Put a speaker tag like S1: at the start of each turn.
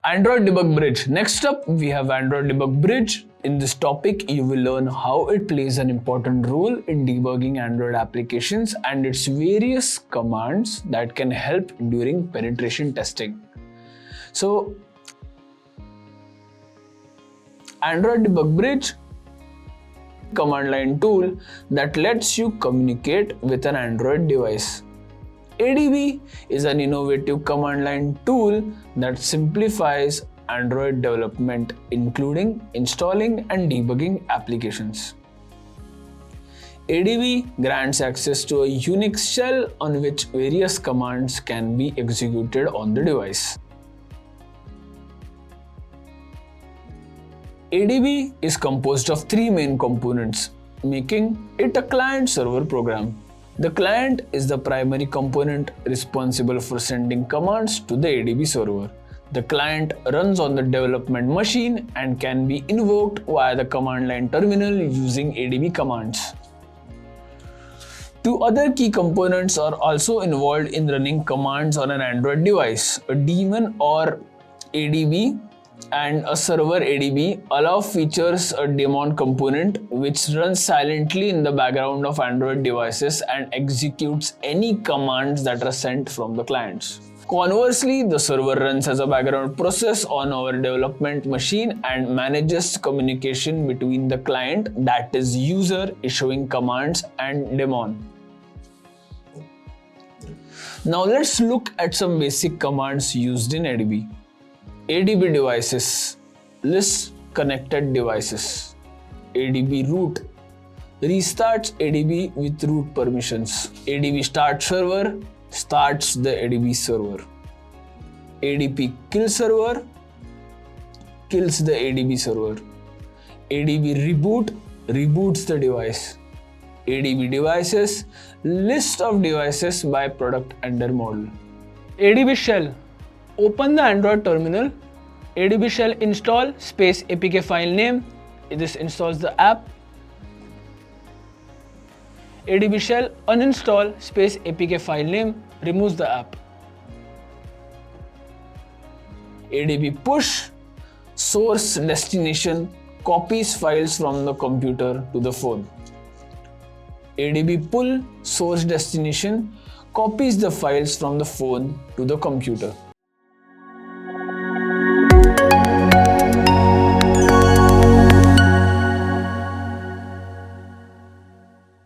S1: Android Debug Bridge. Next up, we have Android Debug Bridge. In this topic, you will learn how it plays an important role in debugging Android applications and its various commands that can help during penetration testing. So, Android Debug Bridge command line tool that lets you communicate with an Android device. ADB is an innovative command line tool that simplifies Android development, including installing and debugging applications. ADB grants access to a Unix shell on which various commands can be executed on the device. ADB is composed of three main components, making it a client-server program. The client is the primary component responsible for sending commands to the ADB server. The client runs on the development machine and can be invoked via the command line terminal using ADB commands. Two other key components are also involved in running commands on an Android device. A daemon or ADB and a server ADB allow features a daemon component which runs silently in the background of Android devices and executes any commands that are sent from the clients. Conversely, the server runs as a background process on our development machine and manages communication between the client, that is user issuing commands, and daemon. Now let's look at some basic commands used in ADB. ADB devices, list connected devices. ADB root restarts ADB with root permissions. ADB start server starts the ADB server. ADB kill server kills the ADB server. ADB reboot reboots the device. ADB devices, list of devices by product under model. ADB shell. Open the Android terminal. ADB shell install space APK file name. This installs the app. ADB shell uninstall space APK file name removes the app. ADB push source destination copies files from the computer to the phone. ADB pull source destination copies the files from the phone to the computer.